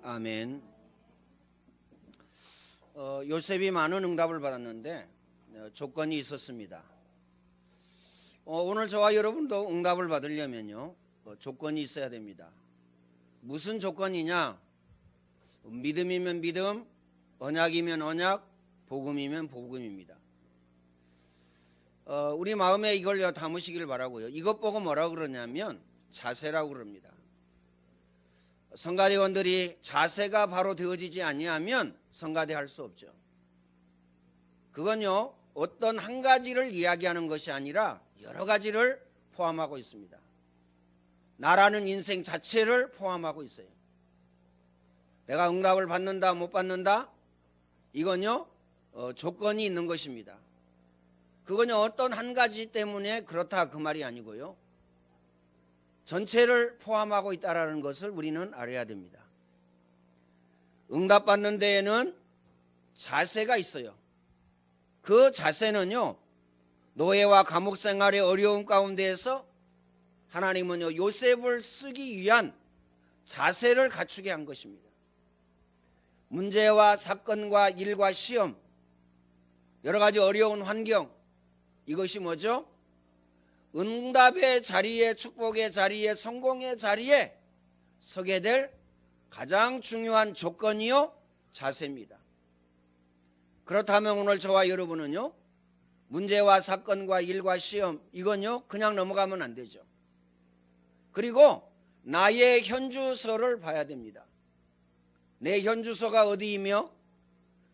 아멘. 요셉이 많은 응답을 받았는데 조건이 있었습니다. 오늘 저와 여러분도 응답을 받으려면요 조건이 있어야 됩니다. 무슨 조건이냐? 믿음이면 믿음, 언약이면 언약, 복음이면 복음입니다. 우리 마음에 이걸 담으시기를 바라고요. 이것 보고 뭐라고 그러냐면 자세라고 그럽니다. 성가대원들이 자세가 바로 되어지지 아니하면 성가대할 수 없죠. 그건요 어떤 한 가지를 이야기하는 것이 아니라 여러 가지를 포함하고 있습니다. 나라는 인생 자체를 포함하고 있어요. 내가 응답을 받는다 못 받는다 이건요 조건이 있는 것입니다. 그건요 어떤 한 가지 때문에 그렇다 그 말이 아니고요 전체를 포함하고 있다는 것을 우리는 알아야 됩니다. 응답받는 데에는 자세가 있어요. 그 자세는요 노예와 감옥 생활의 어려움 가운데에서 하나님은요 요셉을 쓰기 위한 자세를 갖추게 한 것입니다. 문제와 사건과 일과 시험, 여러 가지 어려운 환경, 이것이 뭐죠? 응답의 자리에, 축복의 자리에, 성공의 자리에 서게 될 가장 중요한 조건이요 자세입니다. 그렇다면 오늘 저와 여러분은요 문제와 사건과 일과 시험 이건요 그냥 넘어가면 안 되죠. 그리고 나의 현주소를 봐야 됩니다. 내 현주소가 어디이며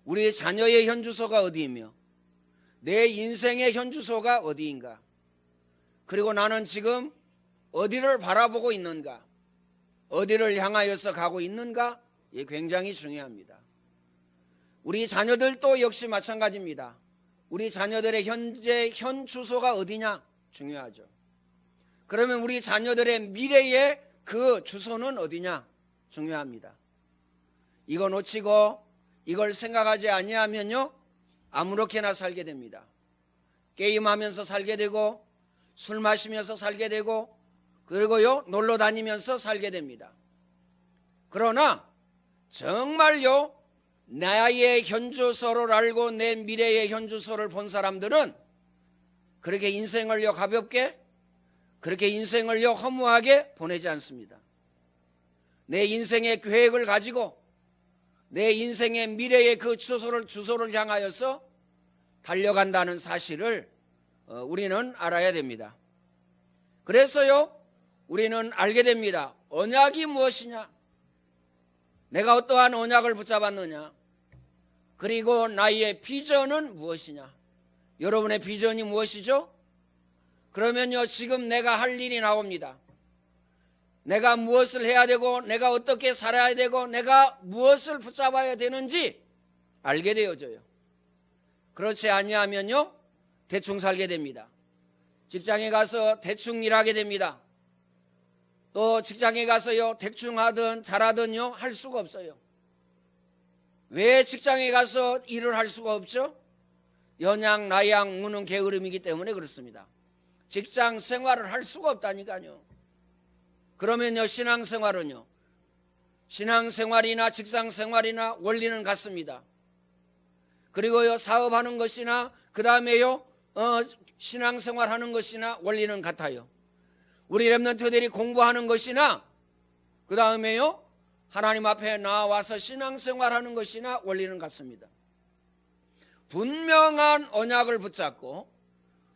우리 자녀의 현주소가 어디이며 내 인생의 현주소가 어디인가, 그리고 나는 지금 어디를 바라보고 있는가, 어디를 향하여서 가고 있는가, 이게 굉장히 중요합니다. 우리 자녀들도 역시 마찬가지입니다. 우리 자녀들의 현재 현 주소가 어디냐 중요하죠. 그러면 우리 자녀들의 미래의 그 주소는 어디냐 중요합니다. 이거 놓치고 이걸 생각하지 아니하면요 아무렇게나 살게 됩니다. 게임하면서 살게 되고 술 마시면서 살게 되고 그리고요 놀러 다니면서 살게 됩니다. 그러나 정말요 나의 현주소를 알고 내 미래의 현주소를 본 사람들은 그렇게 인생을요 가볍게, 그렇게 인생을요 허무하게 보내지 않습니다. 내 인생의 계획을 가지고 내 인생의 미래의 그 주소를 향하여서 달려간다는 사실을 우리는 알아야 됩니다. 그래서요 우리는 알게 됩니다. 언약이 무엇이냐, 내가 어떠한 언약을 붙잡았느냐, 그리고 나의 비전은 무엇이냐. 여러분의 비전이 무엇이죠? 그러면요 지금 내가 할 일이 나옵니다. 내가 무엇을 해야 되고 내가 어떻게 살아야 되고 내가 무엇을 붙잡아야 되는지 알게 되어져요. 그렇지 아니하면요 대충 살게 됩니다. 직장에 가서 대충 일하게 됩니다. 또 직장에 가서요 대충 하든 잘하든요 할 수가 없어요. 왜 직장에 가서 일을 할 수가 없죠? 연양 나양 무는 게으름이기 때문에 그렇습니다. 직장 생활을 할 수가 없다니까요. 그러면요 신앙생활은요 신앙생활이나 직장생활이나 원리는 같습니다. 그리고요 사업하는 것이나 그 다음에요 신앙생활하는 것이나 원리는 같아요. 우리 렘넌트들이 공부하는 것이나 그 다음에요 하나님 앞에 나와서 신앙생활하는 것이나 원리는 같습니다. 분명한 언약을 붙잡고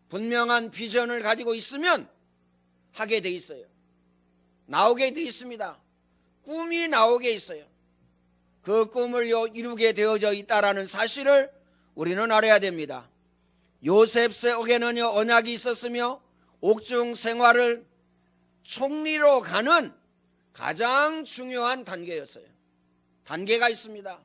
분명한 비전을 가지고 있으면 하게 돼 있어요. 나오게 돼 있습니다. 꿈이 나오게 있어요. 그 꿈을요 이루게 되어져 있다라는 사실을 우리는 알아야 됩니다. 요셉 속에는요 언약이 있었으며 옥중 생활을 총리로 가는 가장 중요한 단계였어요. 단계가 있습니다.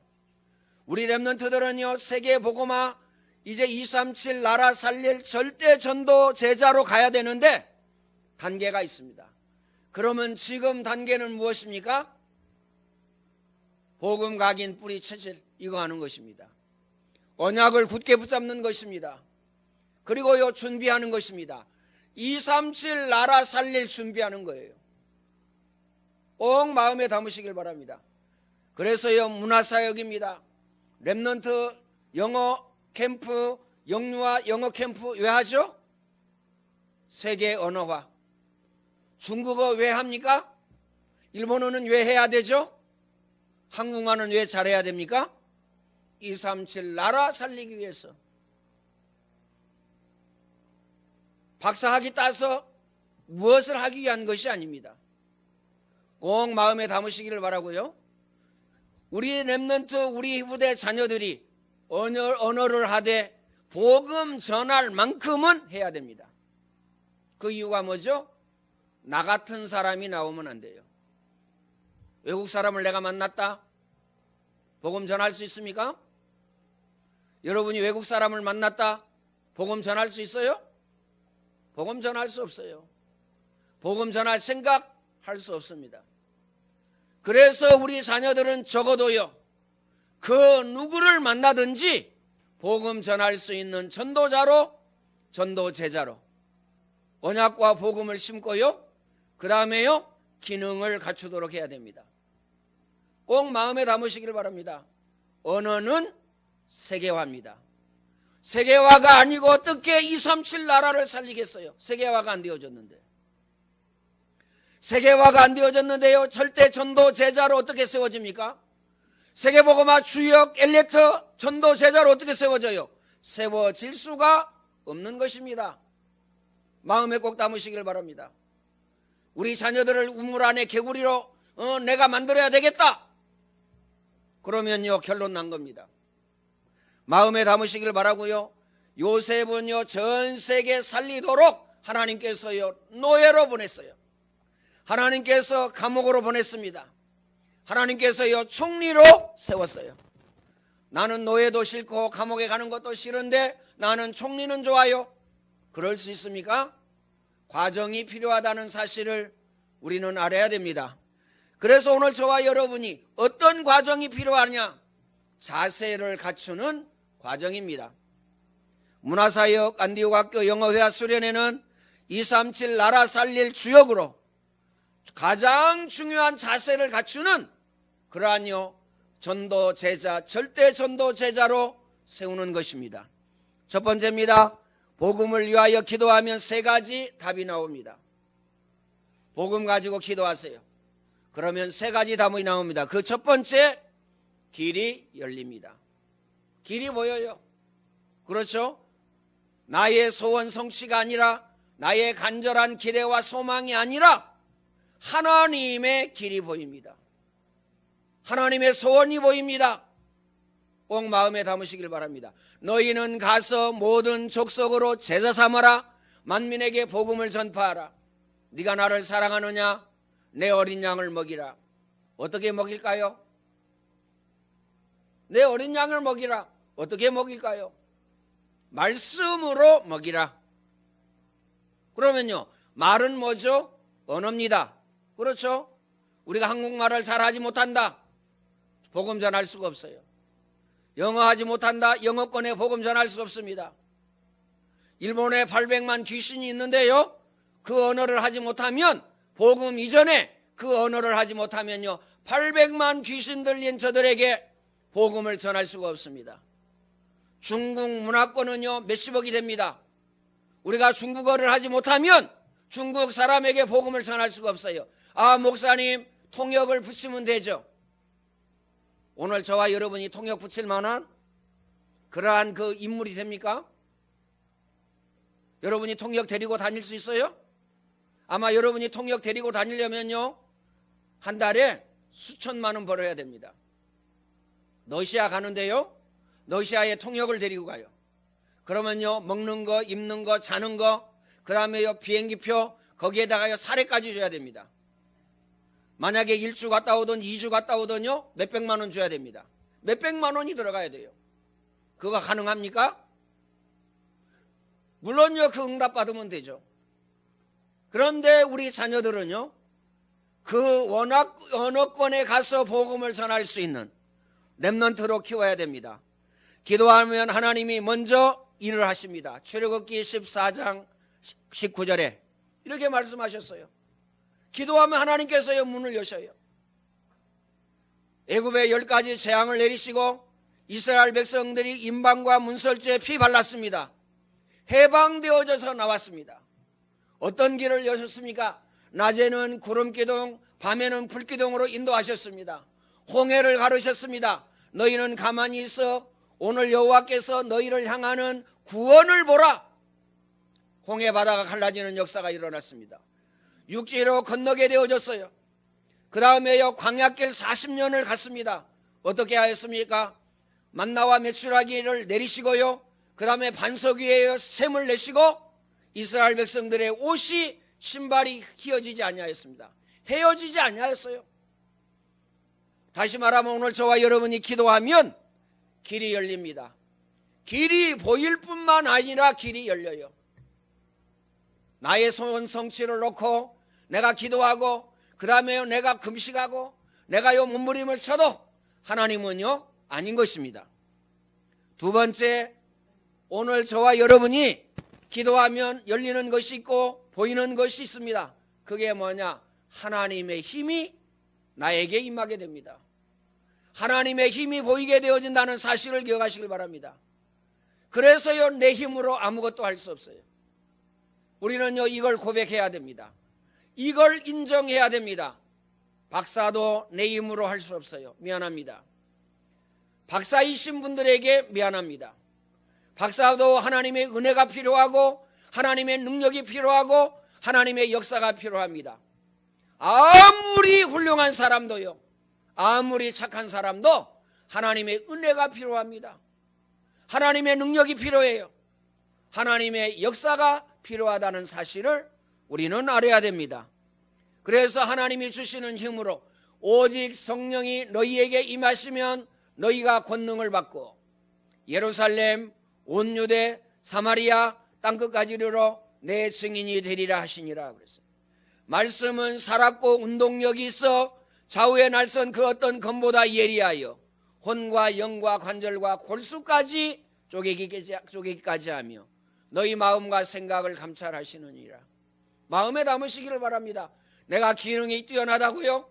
우리 렘넌트들은요 세계 복음화 이제 237 나라 살릴 절대 전도 제자로 가야 되는데 단계가 있습니다. 그러면 지금 단계는 무엇입니까? 복음 각인 뿌리 체질 이거 하는 것입니다. 언약을 굳게 붙잡는 것입니다. 그리고요 준비하는 것입니다. 237 나라 살릴 준비하는 거예요. 꼭 마음에 담으시길 바랍니다. 그래서요, 문화사역입니다. 렘넌트 영어 캠프, 영유아 영어 캠프 왜 하죠? 세계 언어화. 중국어 왜 합니까? 일본어는 왜 해야 되죠? 한국말은 왜 잘해야 됩니까? 237 나라 살리기 위해서. 박사학위 따서 무엇을 하기 위한 것이 아닙니다. 꼭 마음에 담으시기를 바라고요. 우리 렘넌트, 우리 후대 자녀들이 언어를 하되 복음 전할 만큼은 해야 됩니다. 그 이유가 뭐죠? 나 같은 사람이 나오면 안 돼요. 외국 사람을 내가 만났다? 복음 전할 수 있습니까? 여러분이 외국 사람을 만났다? 복음 전할 수 있어요? 복음 전할 수 없어요. 복음 전할 생각 할 수 없습니다. 그래서 우리 자녀들은 적어도요, 그 누구를 만나든지 복음 전할 수 있는 전도자로, 전도제자로 언약과 복음을 심고요, 그 다음에요, 기능을 갖추도록 해야 됩니다. 꼭 마음에 담으시기를 바랍니다. 언어는 세계화입니다. 세계화가 아니고 어떻게 237 나라를 살리겠어요? 세계화가 안 되어졌는데. 세계화가 안 되어졌는데요, 절대 전도 제자로 어떻게 세워집니까? 세계복음화 주역 엘리트 전도 제자로 어떻게 세워져요? 세워질 수가 없는 것입니다. 마음에 꼭 담으시길 바랍니다. 우리 자녀들을 우물 안에 개구리로 내가 만들어야 되겠다. 그러면요, 결론 난 겁니다. 마음에 담으시길 바라고요. 요셉은요, 전 세계 살리도록 하나님께서요, 노예로 보냈어요. 하나님께서 감옥으로 보냈습니다. 하나님께서요, 총리로 세웠어요. 나는 노예도 싫고 감옥에 가는 것도 싫은데 나는 총리는 좋아요. 그럴 수 있습니까? 과정이 필요하다는 사실을 우리는 알아야 됩니다. 그래서 오늘 저와 여러분이 어떤 과정이 필요하냐? 자세를 갖추는 과정입니다. 문화사역 안디옥학교 영어회화 수련회는 237 나라 살릴 주역으로 가장 중요한 자세를 갖추는 그러한요, 전도 제자, 절대 전도 제자로 세우는 것입니다. 첫 번째입니다. 복음을 위하여 기도하면 세 가지 답이 나옵니다. 복음 가지고 기도하세요. 그러면 세 가지 답이 나옵니다. 그 첫 번째, 길이 열립니다. 길이 보여요. 그렇죠? 나의 소원 성취가 아니라, 나의 간절한 기대와 소망이 아니라 하나님의 길이 보입니다. 하나님의 소원이 보입니다. 꼭 마음에 담으시길 바랍니다. 너희는 가서 모든 족속으로 제자 삼아라. 만민에게 복음을 전파하라. 네가 나를 사랑하느냐? 내 어린 양을 먹이라. 어떻게 먹일까요? 내 어린 양을 먹이라. 어떻게 먹일까요? 말씀으로 먹이라. 그러면요, 말은 뭐죠? 언어입니다. 그렇죠? 우리가 한국말을 잘하지 못한다. 복음 전할 수가 없어요. 영어 하지 못한다. 영어권에 복음 전할 수가 없습니다. 일본에 800만 귀신이 있는데요, 그 언어를 하지 못하면, 복음 이전에 그 언어를 하지 못하면요, 800만 귀신 들린 저들에게 복음을 전할 수가 없습니다. 중국 문화권은요, 몇십억이 됩니다. 우리가 중국어를 하지 못하면 중국 사람에게 복음을 전할 수가 없어요. 아, 목사님, 통역을 붙이면 되죠. 오늘 저와 여러분이 통역 붙일 만한 그러한 그 인물이 됩니까? 여러분이 통역 데리고 다닐 수 있어요? 아마 여러분이 통역 데리고 다니려면요, 한 달에 수천만 원 벌어야 됩니다. 러시아 가는데요, 러시아에 통역을 데리고 가요. 그러면요, 먹는 거, 입는 거, 자는 거, 그 다음에요, 비행기표, 거기에다가요, 사례까지 줘야 됩니다. 만약에 1주 갔다 오든 2주 갔다 오든요, 몇백만 원 줘야 됩니다. 몇백만 원이 들어가야 돼요. 그거 가능합니까? 물론요, 그 응답 받으면 되죠. 그런데 우리 자녀들은요, 그 워낙 언어권에 가서 복음을 전할 수 있는 렘넌트로 키워야 됩니다. 기도하면 하나님이 먼저 일을 하십니다. 출애굽기 14장 19절에 이렇게 말씀하셨어요. 기도하면 하나님께서요, 문을 여셔요. 애굽에 10가지 재앙을 내리시고 이스라엘 백성들이 임방과 문설주에 피 발랐습니다. 해방되어져서 나왔습니다. 어떤 길을 여셨습니까? 낮에는 구름기둥, 밤에는 불기둥으로 인도하셨습니다. 홍해를 가르셨습니다. 너희는 가만히 있어 오늘 여호와께서 너희를 향하는 구원을 보라. 홍해 바다가 갈라지는 역사가 일어났습니다. 육지로 건너게 되어졌어요. 그 다음에요, 광야길 40년을 갔습니다. 어떻게 하였습니까? 만나와 메추라기를 내리시고요, 그 다음에 반석 위에 샘을 내시고 이스라엘 백성들의 옷이 신발이 휘어지지 아니하였습니다. 헤어지지 아니하였어요. 다시 말하면 오늘 저와 여러분이 기도하면 길이 열립니다. 길이 보일 뿐만 아니라 길이 열려요. 나의 소원 성취를 놓고 내가 기도하고 그 다음에 내가 금식하고 내가요 몸부림을 쳐도 하나님은요 아닌 것입니다. 두 번째, 오늘 저와 여러분이 기도하면 열리는 것이 있고 보이는 것이 있습니다. 그게 뭐냐? 하나님의 힘이 나에게 임하게 됩니다. 하나님의 힘이 보이게 되어진다는 사실을 기억하시길 바랍니다. 그래서요 내 힘으로 아무것도 할 수 없어요. 우리는요 이걸 고백해야 됩니다. 이걸 인정해야 됩니다. 박사도 내 힘으로 할 수 없어요. 미안합니다. 박사이신 분들에게 미안합니다. 박사도 하나님의 은혜가 필요하고 하나님의 능력이 필요하고 하나님의 역사가 필요합니다. 아무리 훌륭한 사람도요, 아무리 착한 사람도 하나님의 은혜가 필요합니다. 하나님의 능력이 필요해요. 하나님의 역사가 필요하다는 사실을 우리는 알아야 됩니다. 그래서 하나님이 주시는 힘으로 오직 성령이 너희에게 임하시면 너희가 권능을 받고 예루살렘, 온 유대, 사마리아 땅끝까지 이르러 내 증인이 되리라 하시니라 그랬어요. 말씀은 살았고 운동력이 있어 좌우의 날선 그 어떤 검보다 예리하여 혼과 영과 관절과 골수까지 쪼개기까지 하며 너희 마음과 생각을 감찰하시느니라. 마음에 담으시기를 바랍니다. 내가 기능이 뛰어나다고요?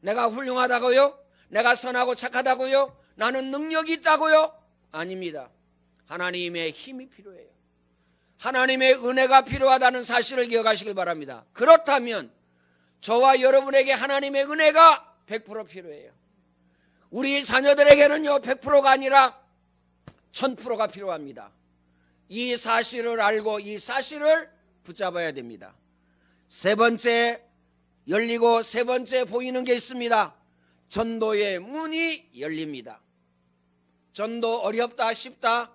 내가 훌륭하다고요? 내가 선하고 착하다고요? 나는 능력이 있다고요? 아닙니다. 하나님의 힘이 필요해요. 하나님의 은혜가 필요하다는 사실을 기억하시길 바랍니다. 그렇다면 저와 여러분에게 하나님의 은혜가 100% 필요해요. 우리 자녀들에게는요 100%가 아니라 1000%가 필요합니다. 이 사실을 알고 이 사실을 붙잡아야 됩니다. 세 번째, 열리고 세 번째 보이는 게 있습니다. 전도의 문이 열립니다. 전도 어렵다 쉽다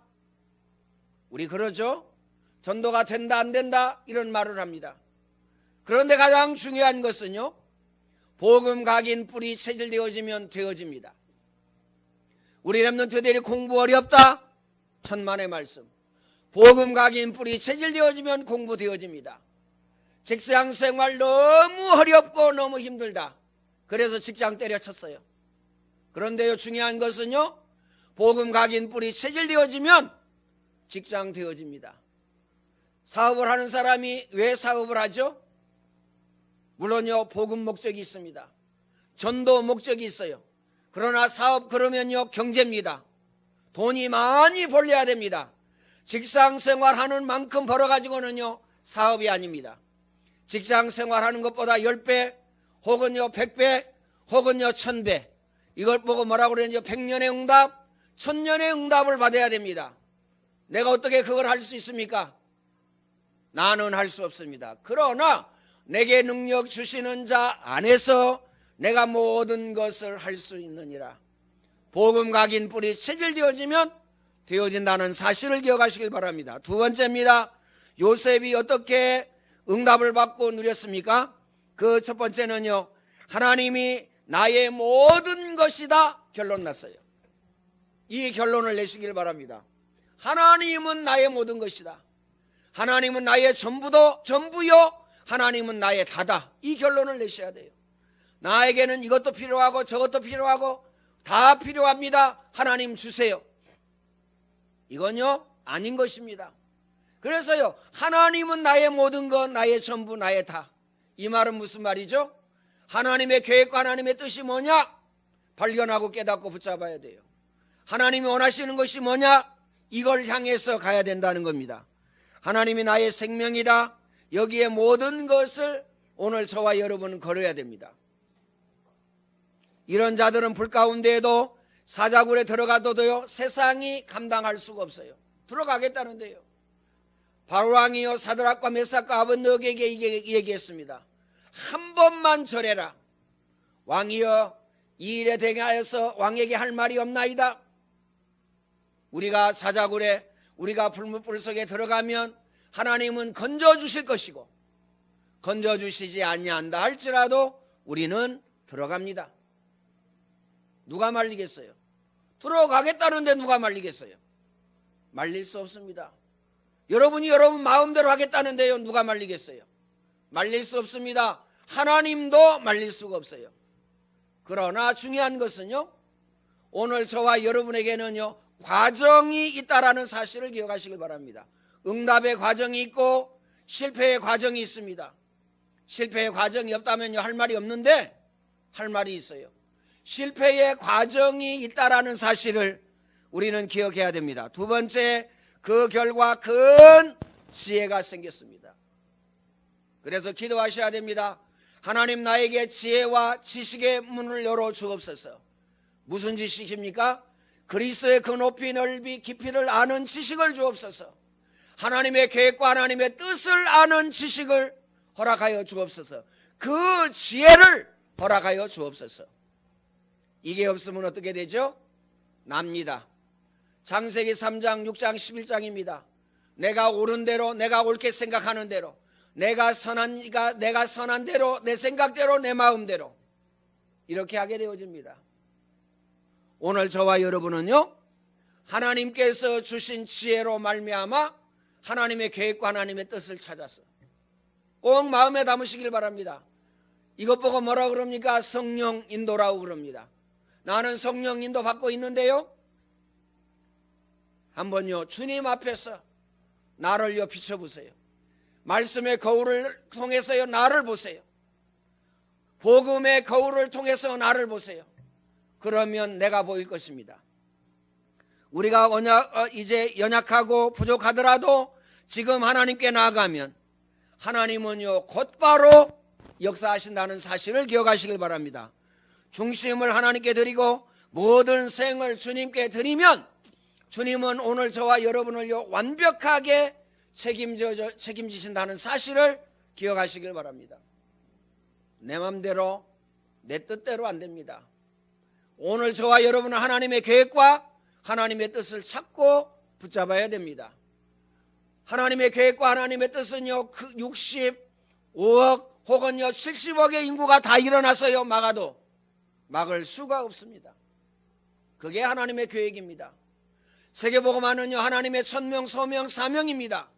우리 그러죠? 전도가 된다 안 된다 이런 말을 합니다. 그런데 가장 중요한 것은요, 복음 각인 뿌리 체질되어지면 되어집니다. 우리 렘넌트들이 공부 어렵다? 천만의 말씀. 복음 각인 뿌리 체질되어지면 공부되어집니다. 직장 생활 너무 어렵고 너무 힘들다. 그래서 직장 때려쳤어요. 그런데요 중요한 것은요, 복음 각인 뿌리 체질되어지면 직장 되어집니다. 사업을 하는 사람이 왜 사업을 하죠? 물론요 복음 목적이 있습니다. 전도 목적이 있어요. 그러나 사업 그러면요 경제입니다. 돈이 많이 벌려야 됩니다. 직장 생활하는 만큼 벌어가지고는요 사업이 아닙니다. 직장 생활하는 것보다 10배 혹은요 100배 혹은요 1000배, 이걸 보고 뭐라고 그러는지 100년의 응답, 1000년의 응답을 받아야 됩니다. 내가 어떻게 그걸 할 수 있습니까? 나는 할 수 없습니다. 그러나 내게 능력 주시는 자 안에서 내가 모든 것을 할 수 있느니라. 복음 각인 뿌리 체질되어지면 되어진다는 사실을 기억하시길 바랍니다. 두 번째입니다. 요셉이 어떻게 응답을 받고 누렸습니까? 그 첫 번째는요, 하나님이 나의 모든 것이다 결론 났어요. 이 결론을 내시길 바랍니다. 하나님은 나의 모든 것이다. 하나님은 나의 전부요, 하나님은 나의 다다. 이 결론을 내셔야 돼요. 나에게는 이것도 필요하고 저것도 필요하고 다 필요합니다. 하나님 주세요. 이건요 아닌 것입니다. 그래서요 하나님은 나의 모든 것, 나의 전부, 나의 다. 이 말은 무슨 말이죠? 하나님의 계획과 하나님의 뜻이 뭐냐? 발견하고 깨닫고 붙잡아야 돼요. 하나님이 원하시는 것이 뭐냐? 이걸 향해서 가야 된다는 겁니다. 하나님이 나의 생명이다. 여기에 모든 것을 오늘 저와 여러분은 걸어야 됩니다. 이런 자들은 불 가운데에도 사자굴에 들어가도요 세상이 감당할 수가 없어요. 들어가겠다는데요. 바로왕이요 사드락과 메삭과 아벳느고에게 얘기했습니다. 한 번만 절해라. 왕이여 이 일에 대하여서 왕에게 할 말이 없나이다. 우리가 사자굴에 우리가 불 속에 들어가면 하나님은 건져주실 것이고 건져주시지 아니한다 할지라도 우리는 들어갑니다. 누가 말리겠어요? 들어가겠다는데 누가 말리겠어요? 말릴 수 없습니다. 여러분이 여러분 마음대로 하겠다는데요 누가 말리겠어요? 말릴 수 없습니다. 하나님도 말릴 수가 없어요. 그러나 중요한 것은요 오늘 저와 여러분에게는요 과정이 있다라는 사실을 기억하시길 바랍니다. 응답의 과정이 있고 실패의 과정이 있습니다. 실패의 과정이 없다면요 할 말이 없는데 할 말이 있어요. 실패의 과정이 있다라는 사실을 우리는 기억해야 됩니다. 두 번째, 그 결과 큰 지혜가 생겼습니다. 그래서 기도하셔야 됩니다. 하나님 나에게 지혜와 지식의 문을 열어 주옵소서. 무슨 지식입니까? 그리스도의 그 높이 넓이 깊이를 아는 지식을 주옵소서. 하나님의 계획과 하나님의 뜻을 아는 지식을 허락하여 주옵소서. 그 지혜를 허락하여 주옵소서. 이게 없으면 어떻게 되죠? 납니다. 창세기 3장 6장 11장입니다. 내가 옳은 대로 내가 옳게 생각하는 대로 내가 선한 대로 내 생각대로 내 마음대로 이렇게 하게 되어집니다. 오늘 저와 여러분은요 하나님께서 주신 지혜로 말미암아 하나님의 계획과 하나님의 뜻을 찾아서 꼭 마음에 담으시길 바랍니다. 이것 보고 뭐라고 그럽니까? 성령 인도라고 그럽니다. 나는 성령 인도 받고 있는데요 한번요 주님 앞에서 나를요 비춰보세요. 말씀의 거울을 통해서요 나를 보세요. 복음의 거울을 통해서 나를 보세요. 그러면 내가 보일 것입니다. 우리가 이제 연약하고 부족하더라도 지금 하나님께 나아가면 하나님은요 곧바로 역사하신다는 사실을 기억하시길 바랍니다. 중심을 하나님께 드리고 모든 생을 주님께 드리면 주님은 오늘 저와 여러분을요 완벽하게 책임지신다는 사실을 기억하시길 바랍니다. 내 맘대로 내 뜻대로 안 됩니다. 오늘 저와 여러분은 하나님의 계획과 하나님의 뜻을 찾고 붙잡아야 됩니다. 하나님의 계획과 하나님의 뜻은요 65억 혹은요 70억의 인구가 다 일어나서요 막을 수가 없습니다. 그게 하나님의 계획입니다. 세계복음화는요 하나님의 천명 소명 사명입니다.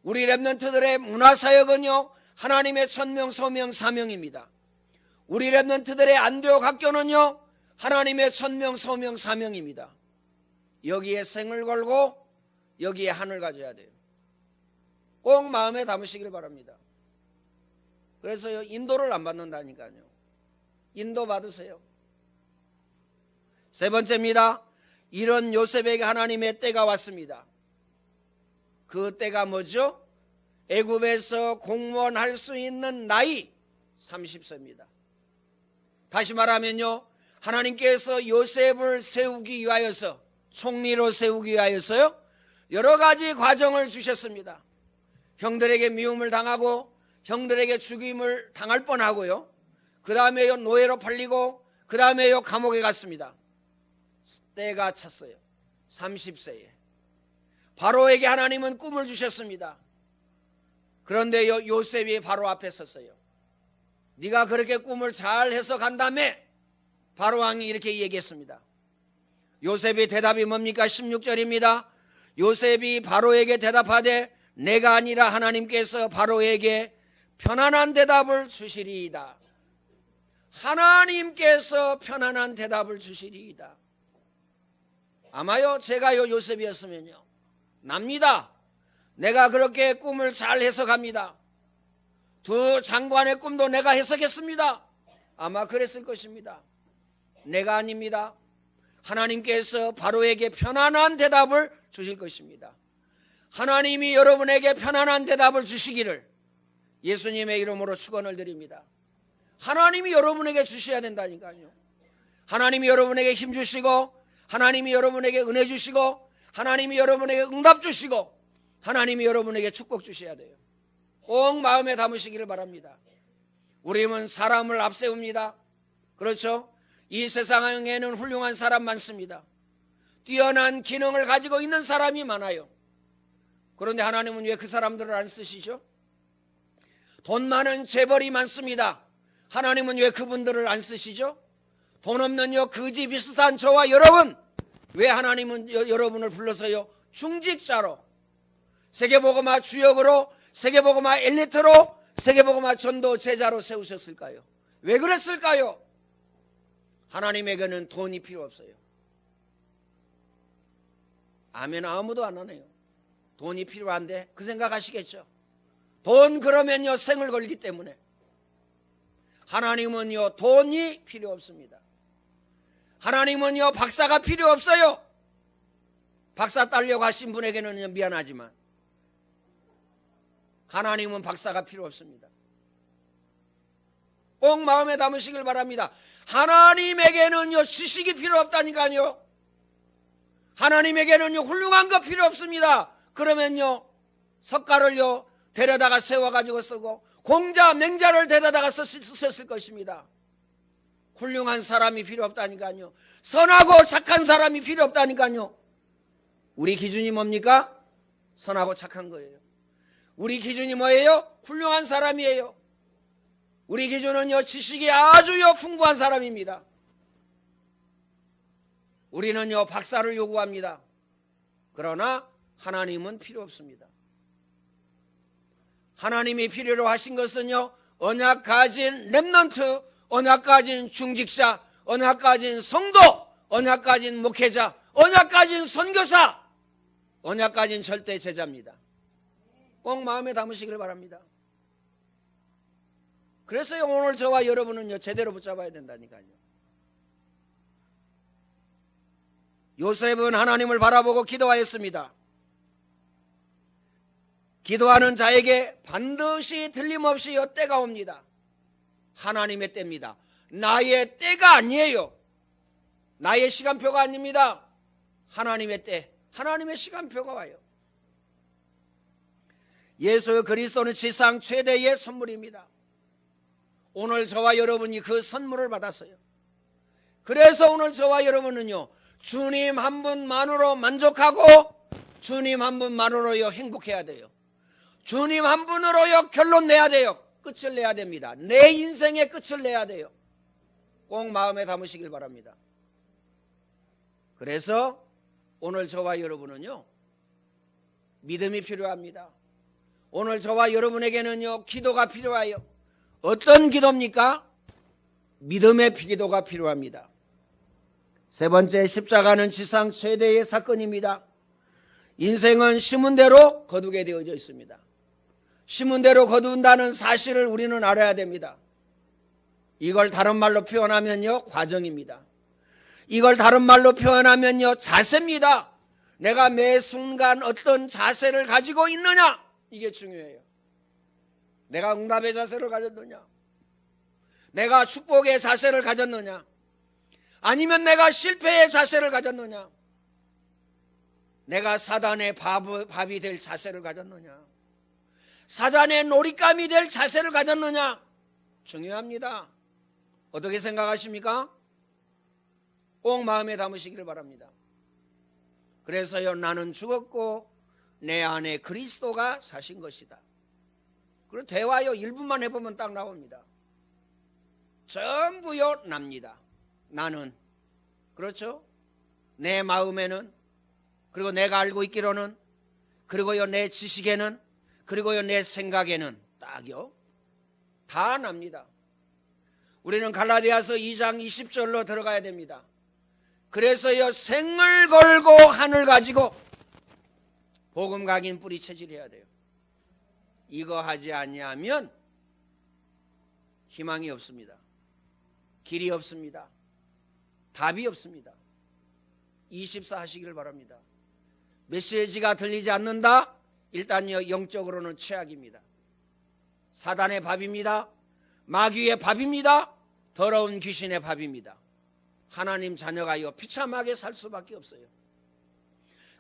우리 렘넌트들의 문화사역은요 하나님의 천명 소명 사명입니다. 우리 렘넌트들의 안디옥 학교는요 하나님의 천명 소명 사명입니다. 여기에 생을 걸고 여기에 한을 가져야 돼요. 꼭 마음에 담으시길 바랍니다. 그래서요 인도를 안 받는다니까요. 인도 받으세요. 세 번째입니다. 이런 요셉에게 하나님의 때가 왔습니다. 그 때가 뭐죠? 애굽에서 공무원 할 수 있는 나이 30세입니다. 다시 말하면요 하나님께서 요셉을 세우기 위하여서 총리로 세우기 위하여서요 여러 가지 과정을 주셨습니다. 형들에게 미움을 당하고 형들에게 죽임을 당할 뻔하고요. 그 다음에요 노예로 팔리고 그 다음에요 감옥에 갔습니다. 때가 찼어요. 30세에 바로에게 하나님은 꿈을 주셨습니다. 그런데요 요셉이 바로 앞에 섰어요. 네가 그렇게 꿈을 잘 해석한다며 바로 왕이 이렇게 얘기했습니다. 요셉의 대답이 뭡니까? 16절입니다. 요셉이 바로에게 대답하되 내가 아니라 하나님께서 바로에게 편안한 대답을 주시리이다. 하나님께서 편안한 대답을 주시리이다. 아마요 제가요 요셉이었으면요 납니다. 내가 그렇게 꿈을 잘 해석합니다. 두 장관의 꿈도 내가 해석했습니다. 아마 그랬을 것입니다. 내가 아닙니다. 하나님께서 바로에게 편안한 대답을 주실 것입니다. 하나님이 여러분에게 편안한 대답을 주시기를 예수님의 이름으로 축원을 드립니다. 하나님이 여러분에게 주셔야 된다니까요. 하나님이 여러분에게 힘 주시고, 하나님이 여러분에게 은혜 주시고, 하나님이 여러분에게 응답 주시고, 하나님이 여러분에게 축복 주셔야 돼요. 꼭 마음에 담으시기를 바랍니다. 우리는 사람을 앞세웁니다. 그렇죠? 이 세상에는 훌륭한 사람 많습니다. 뛰어난 기능을 가지고 있는 사람이 많아요. 그런데 하나님은 왜 그 사람들을 안 쓰시죠? 돈 많은 재벌이 많습니다. 하나님은 왜 그분들을 안 쓰시죠? 돈 없는 거지 비슷한 저와 여러분, 왜 하나님은 여러분을 불러서요 중직자로, 세계복음화 주역으로, 세계복음화 엘리트로, 세계복음화 전도 제자로 세우셨을까요? 왜 그랬을까요? 하나님에게는 돈이 필요 없어요. 아멘. 아무도 안 하네요. 돈이 필요한데 그 생각하시겠죠? 돈 그러면요 생을 걸기 때문에. 하나님은요 돈이 필요 없습니다. 하나님은요 박사가 필요 없어요. 박사 따려고 하신 분에게는 미안하지만 하나님은 박사가 필요 없습니다. 꼭 마음에 담으시길 바랍니다. 하나님에게는요 지식이 필요 없다니까요. 하나님에게는요 훌륭한 거 필요 없습니다. 그러면요 석가를요 데려다가 세워가지고 쓰고 공자 맹자를 데려다가 썼을 것입니다. 훌륭한 사람이 필요 없다니까요. 선하고 착한 사람이 필요 없다니까요. 우리 기준이 뭡니까? 선하고 착한 거예요. 우리 기준이 뭐예요? 훌륭한 사람이에요. 우리 기준은요 지식이 아주요 풍부한 사람입니다. 우리는요 박사를 요구합니다. 그러나 하나님은 필요 없습니다. 하나님이 필요로 하신 것은요 언약 가진 렘넌트, 언약 가진 중직자, 언약 가진 성도, 언약 가진 목회자, 언약 가진 선교사, 언약 가진 절대 제자입니다. 꼭 마음에 담으시길 바랍니다. 그래서요 오늘 저와 여러분은요 제대로 붙잡아야 된다니까요. 요셉은 하나님을 바라보고 기도하였습니다. 기도하는 자에게 반드시 틀림없이 때가 옵니다. 하나님의 때입니다. 나의 때가 아니에요. 나의 시간표가 아닙니다. 하나님의 때, 하나님의 시간표가 와요. 예수 그리스도는 지상 최대의 선물입니다. 오늘 저와 여러분이 그 선물을 받았어요. 그래서 오늘 저와 여러분은요 주님 한 분만으로 만족하고 주님 한 분만으로요 행복해야 돼요. 주님 한 분으로요 결론 내야 돼요. 끝을 내야 됩니다. 내 인생의 끝을 내야 돼요. 꼭 마음에 담으시길 바랍니다. 그래서 오늘 저와 여러분은요 믿음이 필요합니다. 오늘 저와 여러분에게는요 기도가 필요해요. 어떤 기도입니까? 믿음의 기도가 필요합니다. 세 번째, 십자가는 지상 최대의 사건입니다. 인생은 심은 대로 거두게 되어져 있습니다. 심은 대로 거둔다는 사실을 우리는 알아야 됩니다. 이걸 다른 말로 표현하면요 과정입니다. 이걸 다른 말로 표현하면요 자세입니다. 내가 매 순간 어떤 자세를 가지고 있느냐, 이게 중요해요. 내가 응답의 자세를 가졌느냐, 내가 축복의 자세를 가졌느냐, 아니면 내가 실패의 자세를 가졌느냐, 내가 사단의 밥이 될 자세를 가졌느냐, 사단의 놀잇감이 될 자세를 가졌느냐, 중요합니다. 어떻게 생각하십니까? 꼭 마음에 담으시기를 바랍니다. 그래서요 나는 죽었고 내 안에 그리스도가 사신 것이다. 그리고 대화요 1분만 해보면 딱 나옵니다. 전부요 납니다. 나는, 그렇죠? 내 마음에는, 그리고 내가 알고 있기로는, 그리고요 내 지식에는, 그리고요 내 생각에는 딱요 다 납니다. 우리는 갈라디아서 2장 20절로 들어가야 됩니다. 그래서요 생을 걸고 한을 가지고 복음 각인 뿌리 체질해야 돼요. 이거 하지 아니하면 희망이 없습니다. 길이 없습니다. 답이 없습니다. 24 하시길 바랍니다. 메시지가 들리지 않는다? 일단요, 영적으로는 최악입니다. 사단의 밥입니다. 마귀의 밥입니다. 더러운 귀신의 밥입니다. 하나님 자녀가요, 비참하게 살 수밖에 없어요.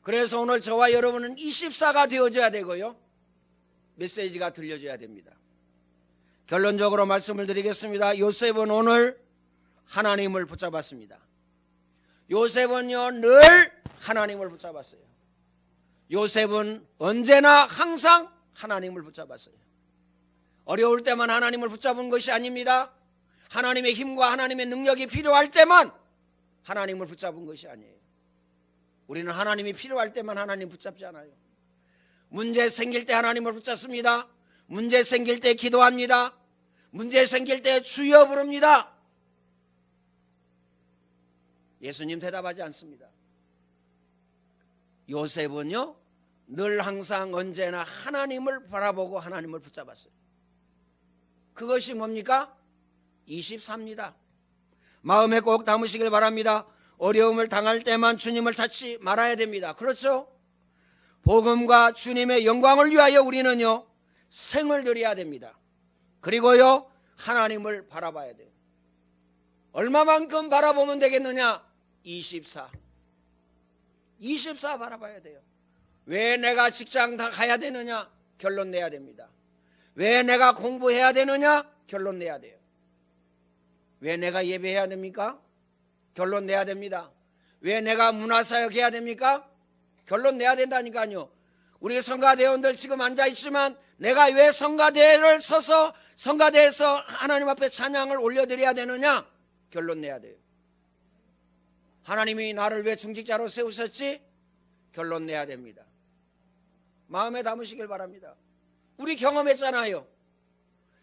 그래서 오늘 저와 여러분은 24가 되어져야 되고요, 메시지가 들려줘야 됩니다. 결론적으로 말씀을 드리겠습니다. 요셉은 오늘 하나님을 붙잡았습니다. 요셉은요, 늘 하나님을 붙잡았어요. 요셉은 언제나 항상 하나님을 붙잡았어요. 어려울 때만 하나님을 붙잡은 것이 아닙니다. 하나님의 힘과 하나님의 능력이 필요할 때만 하나님을 붙잡은 것이 아니에요. 우리는 하나님이 필요할 때만 하나님 붙잡지 않아요. 문제 생길 때 하나님을 붙잡습니다. 문제 생길 때 기도합니다. 문제 생길 때 주여 부릅니다. 예수님 대답하지 않습니다. 요셉은요, 늘 항상 언제나 하나님을 바라보고 하나님을 붙잡았어요. 그것이 뭡니까? 24입니다. 마음에 꼭 담으시길 바랍니다. 어려움을 당할 때만 주님을 찾지 말아야 됩니다. 그렇죠? 복음과 주님의 영광을 위하여 우리는요, 생을 드려야 됩니다. 그리고요, 하나님을 바라봐야 돼요. 얼마만큼 바라보면 되겠느냐? 24 바라봐야 돼요. 왜 내가 직장 다 가야 되느냐? 결론 내야 됩니다. 왜 내가 공부해야 되느냐? 결론 내야 돼요. 왜 내가 예배해야 됩니까? 결론 내야 됩니다. 왜 내가 문화사역 해야 됩니까? 결론 내야 된다니까요. 우리 성가대원들 지금 앉아있지만 내가 왜 성가대를 서서 성가대에서 하나님 앞에 찬양을 올려드려야 되느냐? 결론 내야 돼요. 하나님이 나를 왜 중직자로 세우셨지? 결론 내야 됩니다. 마음에 담으시길 바랍니다. 우리 경험했잖아요.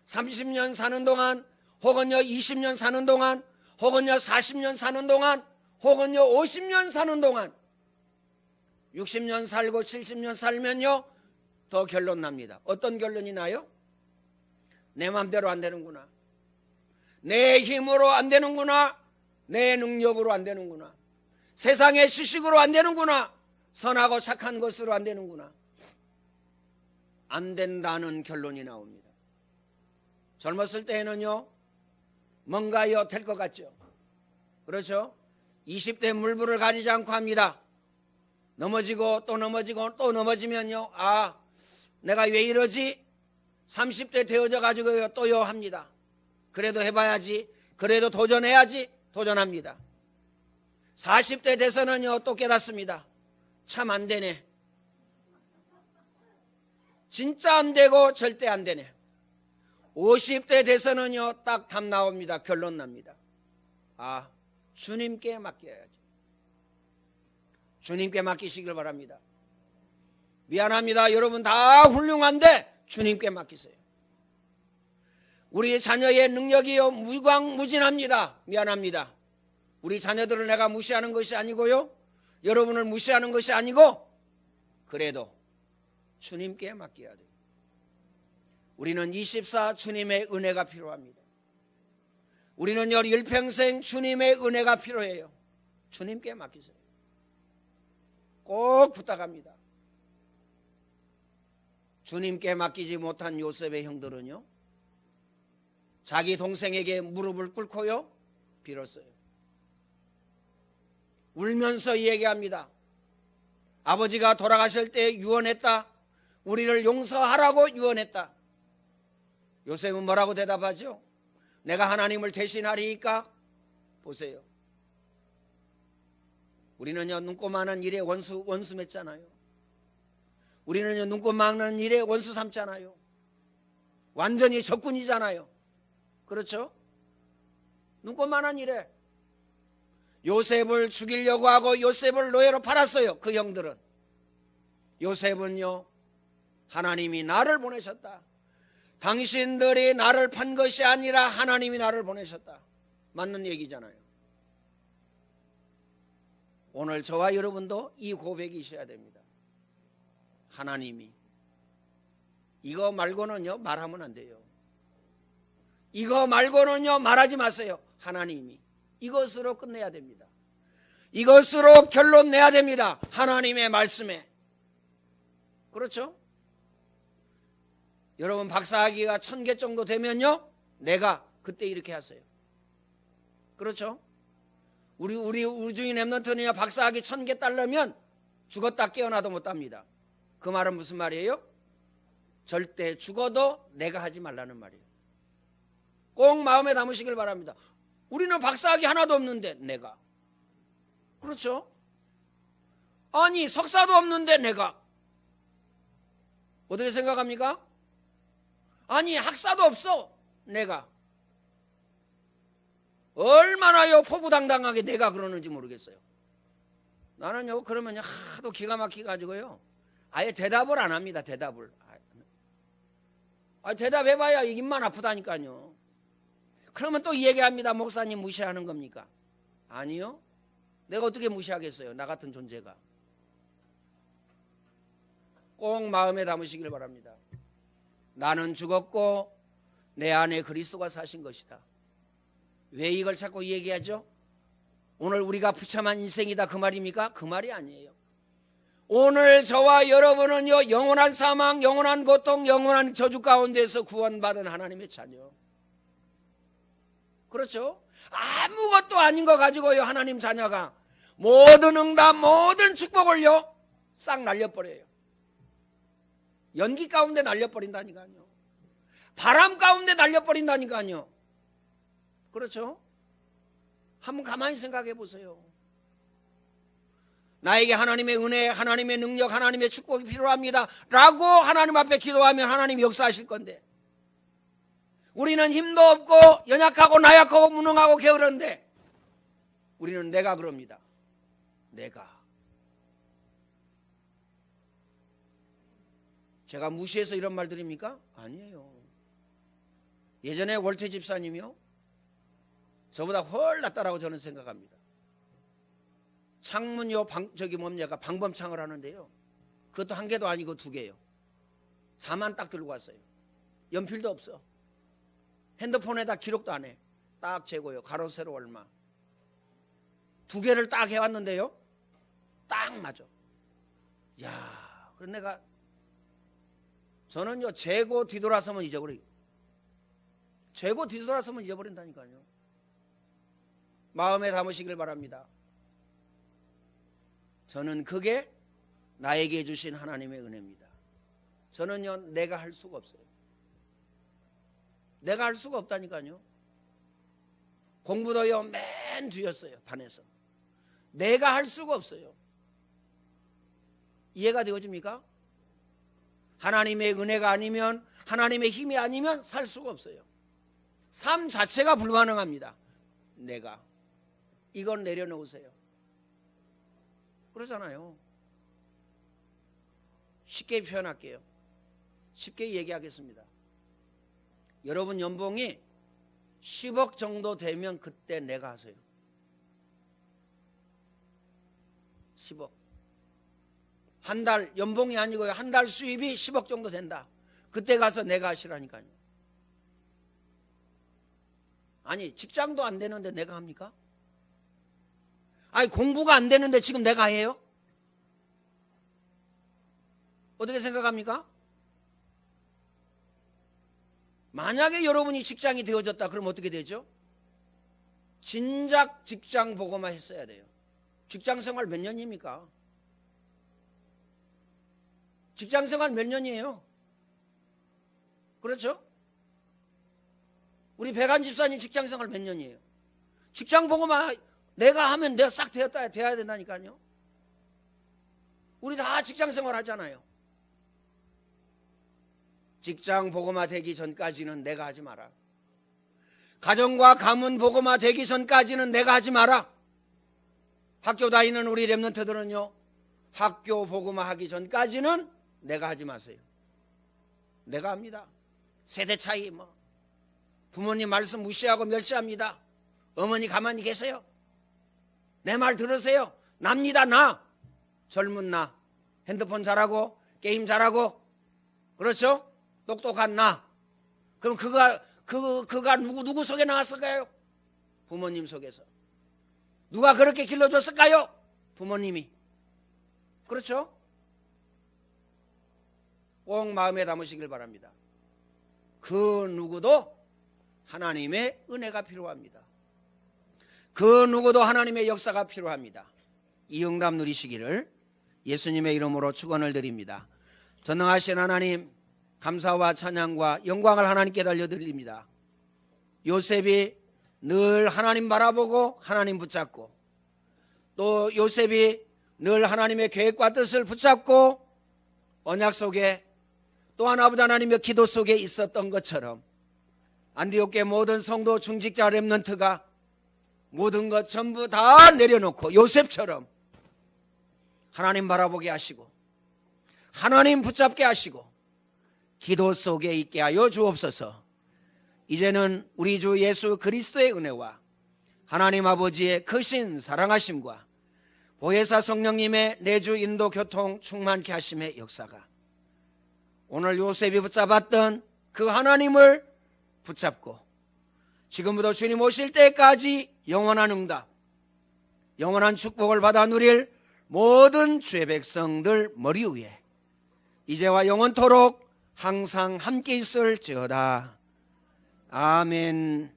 30년 사는 동안, 혹은요 20년 사는 동안, 혹은요 40년 사는 동안, 혹은요 50년 사는 동안, 60년 살고 70년 살면요 더 결론 납니다. 어떤 결론이 나요? 내 마음대로 안 되는구나, 내 힘으로 안 되는구나, 내 능력으로 안 되는구나, 세상의 지식으로 안 되는구나, 선하고 착한 것으로 안 되는구나, 안 된다는 결론이 나옵니다. 젊었을 때에는요 뭔가요 될 것 같죠. 그렇죠? 20대 물불을 가리지 않고 합니다. 넘어지고 또 넘어지고 또 넘어지면요, 아 내가 왜 이러지? 30대 되어져 가지고요 또요 합니다. 그래도 해봐야지, 그래도 도전해야지, 도전합니다. 40대 돼서는요 또 깨닫습니다. 참 안 되네, 진짜 안 되고 절대 안 되네. 50대 돼서는요 딱 답 나옵니다. 결론 납니다. 아, 주님께 맡겨야지. 주님께 맡기시길 바랍니다. 미안합니다. 여러분 다 훌륭한데 주님께 맡기세요. 우리 자녀의 능력이요 무광무진합니다. 미안합니다. 우리 자녀들을 내가 무시하는 것이 아니고요, 여러분을 무시하는 것이 아니고, 그래도 주님께 맡겨야 돼요. 우리는 24 주님의 은혜가 필요합니다. 우리는요 일평생 주님의 은혜가 필요해요. 주님께 맡기세요. 꼭 부탁합니다. 주님께 맡기지 못한 요셉의 형들은요 자기 동생에게 무릎을 꿇고요 빌었어요. 울면서 얘기합니다. 아버지가 돌아가실 때 유언했다. 우리를 용서하라고 유언했다. 요셉은 뭐라고 대답하죠? 내가 하나님을 대신하리이까? 보세요. 우리는요 눈곱 많은 일에 원수 맺잖아요. 우리는요 눈곱 많은 일에 원수 삼잖아요. 완전히 적군이잖아요. 그렇죠? 눈곱 많은 일에 요셉을 죽이려고 하고 요셉을 노예로 팔았어요. 그 형들은. 요셉은요 하나님이 나를 보내셨다, 당신들이 나를 판 것이 아니라 하나님이 나를 보내셨다, 맞는 얘기잖아요. 오늘 저와 여러분도 이 고백이 있어야 됩니다. 하나님이, 이거 말고는요 말하면 안 돼요. 이거 말고는요 말하지 마세요. 하나님이, 이것으로 끝내야 됩니다. 이것으로 결론 내야 됩니다. 하나님의 말씀에. 그렇죠? 여러분 박사학위가 1000개 정도 되면요, 내가 그때 이렇게 하세요. 그렇죠? 우리 우주인 랩런트는요, 박사학위 1000개 따려면 죽었다 깨어나도 못 답니다. 그 말은 무슨 말이에요? 절대 죽어도 내가 하지 말라는 말이에요. 꼭 마음에 담으시길 바랍니다. 우리는 박사학위 하나도 없는데 내가. 그렇죠? 아니 석사도 없는데 내가. 어떻게 생각합니까? 아니 학사도 없어 내가. 얼마나요 포부당당하게 내가 그러는지 모르겠어요. 나는요 그러면 하도 기가 막히게 가지고요 아예 대답을 안 합니다. 대답을. 대답해봐야 입만 아프다니까요. 그러면 또 이 얘기합니다. 목사님 무시하는 겁니까? 아니요. 내가 어떻게 무시하겠어요, 나 같은 존재가. 꼭 마음에 담으시길 바랍니다. 나는 죽었고 내 안에 그리스도가 사신 것이다. 왜 이걸 자꾸 얘기하죠? 오늘 우리가 부참한 인생이다 그 말입니까? 그 말이 아니에요. 오늘 저와 여러분은요 영원한 사망, 영원한 고통, 영원한 저주 가운데서 구원받은 하나님의 자녀. 그렇죠? 아무것도 아닌 거 가지고요 하나님 자녀가 모든 응답, 모든 축복을요 싹 날려버려요. 연기 가운데 날려버린다니까요. 바람 가운데 날려버린다니까요. 그렇죠? 한번 가만히 생각해 보세요. 나에게 하나님의 은혜, 하나님의 능력, 하나님의 축복이 필요합니다 라고 하나님 앞에 기도하면 하나님이 역사하실 건데, 우리는 힘도 없고 연약하고 나약하고 무능하고 게으른데 우리는 내가 그럽니다. 내가. 제가 무시해서 이런 말 드립니까? 아니에요. 예전에 월태 집사님이요 저보다 훨 낫다라고 저는 생각합니다. 창문요 방범창을 하는데요, 그것도 한 개도 아니고 2개요. 4만 딱 들고 왔어요. 연필도 없어. 핸드폰에다 기록도 안 해. 딱 재고요. 가로 세로 얼마. 2개를 딱 해왔는데요 딱 맞아. 야, 그래서 내가 저는요 재고 뒤돌아서면 잊어버리고, 재고 뒤돌아서면 잊어버린다니까요. 마음에 담으시길 바랍니다. 저는 그게 나에게 주신 하나님의 은혜입니다. 저는요 내가 할 수가 없어요. 내가 할 수가 없다니까요. 공부도요 맨 뒤였어요. 반에서. 내가 할 수가 없어요. 이해가 되어집니까? 하나님의 은혜가 아니면, 하나님의 힘이 아니면 살 수가 없어요. 삶 자체가 불가능합니다. 내가. 이건 내려놓으세요. 그러잖아요. 쉽게 표현할게요. 쉽게 얘기하겠습니다. 여러분 연봉이 10억 정도 되면 그때 내가 하세요. 10억. 한 달 연봉이 아니고요, 한 달 수입이 10억 정도 된다. 그때 가서 내가 하시라니까요. 아니 직장도 안 되는데 내가 합니까? 아니 공부가 안 되는데 지금 내가 해요? 어떻게 생각합니까? 만약에 여러분이 직장이 되어졌다 그러면 어떻게 되죠? 진작 직장 보고만 했어야 돼요. 직장 생활 몇 년입니까? 직장 생활 몇 년이에요? 그렇죠? 우리 백안 집사님 직장 생활 몇 년이에요? 직장 보고만 내가 하면 내가 싹 돼야 된다니까요. 우리 다 직장 생활 하잖아요. 직장 보고마 되기 전까지는 내가 하지 마라. 가정과 가문 보고마 되기 전까지는 내가 하지 마라. 학교 다니는 우리 랩런트들은요, 학교 보고마 하기 전까지는 내가 하지 마세요. 내가 합니다. 세대 차이 뭐. 부모님 말씀 무시하고 멸시합니다. 어머니 가만히 계세요. 내 말 들으세요. 납니다. 나. 젊은 나. 핸드폰 잘하고 게임 잘하고, 그렇죠? 똑똑한 나. 그럼 그가 누구 속에 나왔을까요? 부모님 속에서. 누가 그렇게 길러줬을까요? 부모님이. 그렇죠? 꼭 마음에 담으시길 바랍니다. 그 누구도 하나님의 은혜가 필요합니다. 그 누구도 하나님의 역사가 필요합니다. 이 응답 누리시기를 예수님의 이름으로 축원을 드립니다. 전능하신 하나님, 감사와 찬양과 영광을 하나님께 돌려드립니다. 요셉이 늘 하나님 바라보고 하나님 붙잡고, 또 요셉이 늘 하나님의 계획과 뜻을 붙잡고 언약 속에 또한 아버지 하나님의 기도 속에 있었던 것처럼 안디옥의 모든 성도 중직자 렘넌트가 모든 것 전부 다 내려놓고 요셉처럼 하나님 바라보게 하시고 하나님 붙잡게 하시고 기도 속에 있게 하여 주옵소서. 이제는 우리 주 예수 그리스도의 은혜와 하나님 아버지의 크신 사랑하심과 보혜사 성령님의 내주 인도 교통 충만케 하심의 역사가 오늘 요셉이 붙잡았던 그 하나님을 붙잡고 지금부터 주님 오실 때까지 영원한 응답, 영원한 축복을 받아 누릴 모든 주의 백성들 머리 위에 이제와 영원토록 항상 함께 있을지어다. 아멘.